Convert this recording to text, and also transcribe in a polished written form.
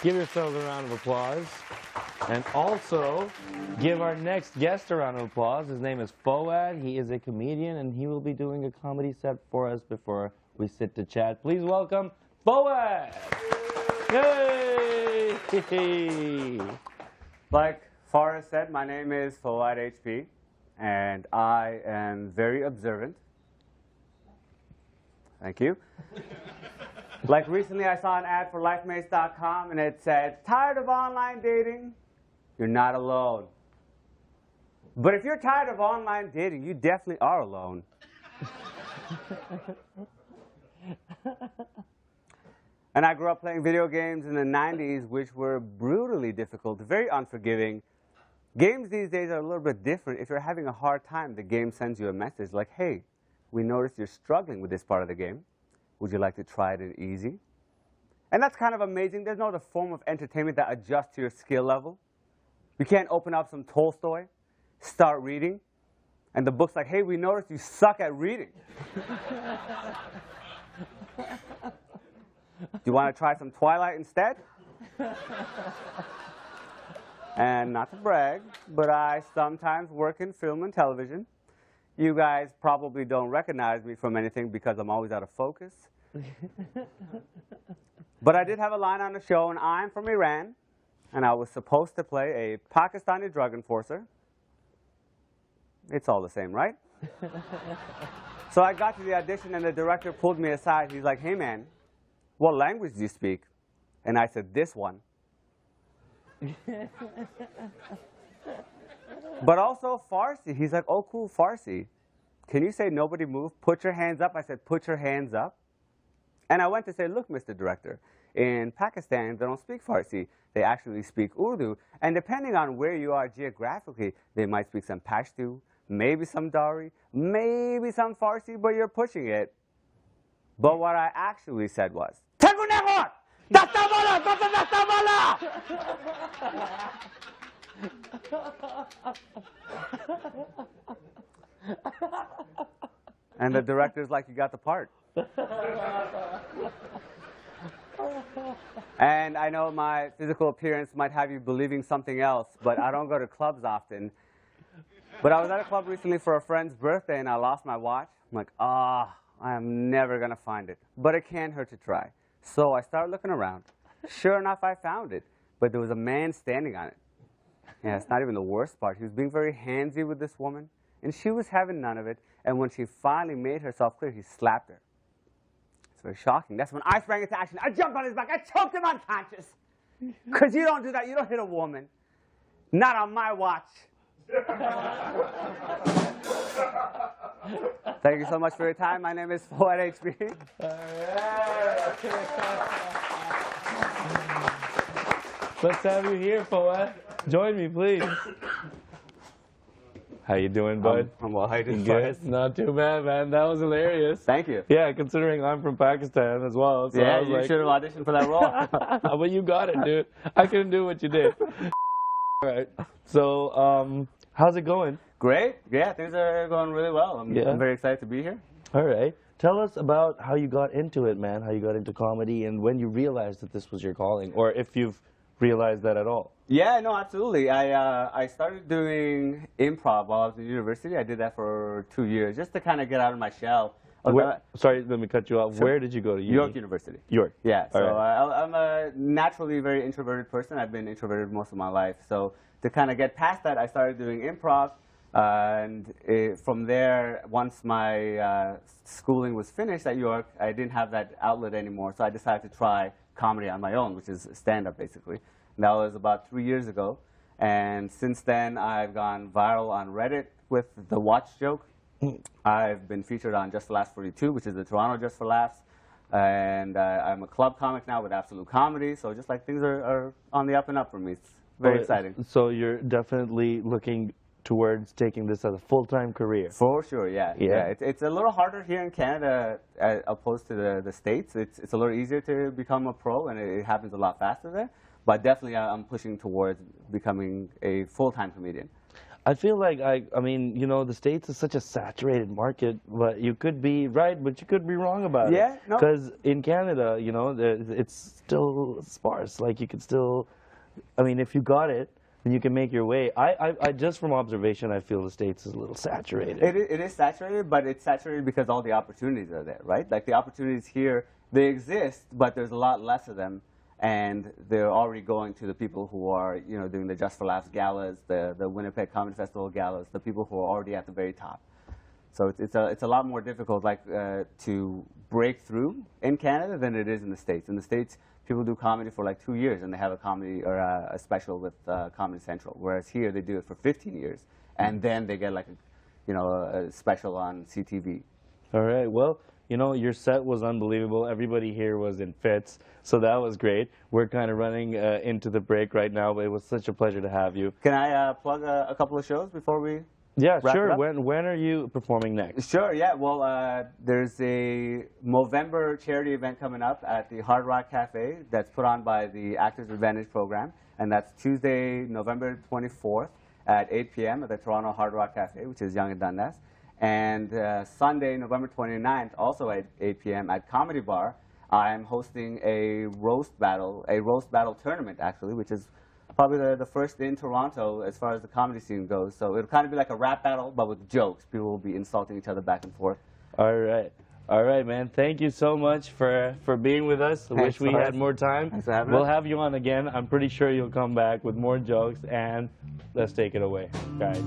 Give yourselves a round of applause. And also, give our next guest a round of applause. His name is Foad. He is a comedian, and he will be doing a comedy set for us before we sit to chat. Please welcome Foad! Yay! Like Forrest said, my name is Foad HP, and I am very observant. Thank you. Like recently I saw an ad for lifemates.com and it said, tired of online dating? You're not alone. But if you're tired of online dating, you definitely are alone. And I grew up playing video games in the 90s, which were brutally difficult, very unforgiving. Games these days are a little bit different. If you're having a hard time, the game sends you a message like, hey, we noticed you're struggling with this part of the game. Would you like to try it easy? And that's kind of amazing. There's no other form of entertainment that adjusts to your skill level. You can't open up some Tolstoy, start reading, and the book's like, hey, we noticed you suck at reading. Do you want to try some Twilight instead? And not to brag, but I sometimes work in film and television. You guys probably don't recognize me from anything because I'm always out of focus. But I did have a line on the show, and I'm from Iran, and I was supposed to play a Pakistani drug enforcer. It's all the same, right? So I got to the audition, and the director pulled me aside. He's like, hey, man, what language do you speak? And I said, this one. But also Farsi. He's like, oh, cool, Farsi. Can you say nobody move? Put your hands up. I said, put your hands up. And I went to say, look, Mr. Director, in Pakistan, they don't speak Farsi. They actually speak Urdu. And depending on where you are geographically, they might speak some Pashto, maybe some Dari, maybe some Farsi, but you're pushing it. But what I actually said was, and the director's like, you got the part. And I know my physical appearance might have you believing something else, but I don't go to clubs often. But I was at a club recently for a friend's birthday, and I lost my watch. I'm like, I am never going to find it. But it can't hurt to try. So I started looking around. Sure enough, I found it. But there was a man standing on it. Yeah, it's not even the worst part. He was being very handsy with this woman, and she was having none of it. And when she finally made herself clear, he slapped her. It's very shocking. That's when I sprang into action. I jumped on his back. I choked him unconscious. Because you don't do that. You don't hit a woman. Not on my watch. Thank you so much for your time. My name is Foad HP. All right. Let's have you here, Foad. Join me, please. How you doing, bud? I'm well. How you doing? Good. Not too bad, man. That was hilarious. Thank you. Yeah, considering I'm from Pakistan as well. So yeah, I was you like, should have auditioned for that role. But you got it, dude. I couldn't do what you did. All right. So, how's it going? Great. Yeah, things are going really well. I'm very excited to be here. All right. Tell us about how you got into it, man, how you got into comedy, and when you realized that this was your calling, or if you've realized that at all. Yeah, no, absolutely. I started doing improv while I was in university. I did that for 2 years just to kind of get out of my shell. Sorry, let me cut you off. Sure. Where did you go to uni? York University. York. Yeah, so right. I'm a naturally very introverted person. I've been introverted most of my life. So to kind of get past that, I started doing improv. And from there, once my schooling was finished at York, I didn't have that outlet anymore. So I decided to try comedy on my own, which is stand-up, basically. And that was about 3 years ago. And since then, I've gone viral on Reddit with the watch joke. I've been featured on Just for Laughs 42, which is the Toronto Just for Laughs. And I'm a club comic now with Absolute Comedy. So just like things are on the up and up for me. It's very exciting. So you're definitely looking towards taking this as a full-time career. For sure, yeah. It's a little harder here in Canada as opposed to the States. It's a little easier to become a pro, and it happens a lot faster there. But definitely I'm pushing towards becoming a full-time comedian. I feel like I mean, you know, the States is such a saturated market, but you could be right, but you could be wrong about it. Yeah, no. Because in Canada, you know, it's still sparse. Like you could still, I mean, if you got it, then you can make your way. I just from observation, I feel the States is a little saturated. It is saturated, but it's saturated because all the opportunities are there, right? Like the opportunities here, they exist, but there's a lot less of them. And they're already going to the people who are, you know, doing the Just for Laughs galas, the Winnipeg Comedy Festival galas, the people who are already at the very top. So it's a lot more difficult, like, to break through in Canada than it is in the States. In the States, people do comedy for like 2 years and they have a comedy or a special with Comedy Central. Whereas here, they do it for 15 years and then they get like, a special on CTV. All right. Well, you know, your set was unbelievable. Everybody here was in fits, so that was great. We're kind of running into the break right now, but it was such a pleasure to have you. Can I plug a couple of shows before we Yeah, wrap sure. it up? When are you performing next? Sure, yeah. Well, there's a Movember charity event coming up at the Hard Rock Cafe that's put on by the Actors Advantage program, and that's Tuesday, November 24th at 8 p.m. at the Toronto Hard Rock Cafe, which is Yonge and Dundas. And Sunday, November 29th, also at 8 p.m. at Comedy Bar, I'm hosting a roast battle tournament, actually, which is probably the first in Toronto as far as the comedy scene goes. So it'll kind of be like a rap battle, but with jokes. People will be insulting each other back and forth. All right. All right, man. Thank you so much for being with us. I wish we had more time. Thanks for having We'll us. have you on again. I'm pretty sure you'll come back with more jokes, and let's take it away, guys.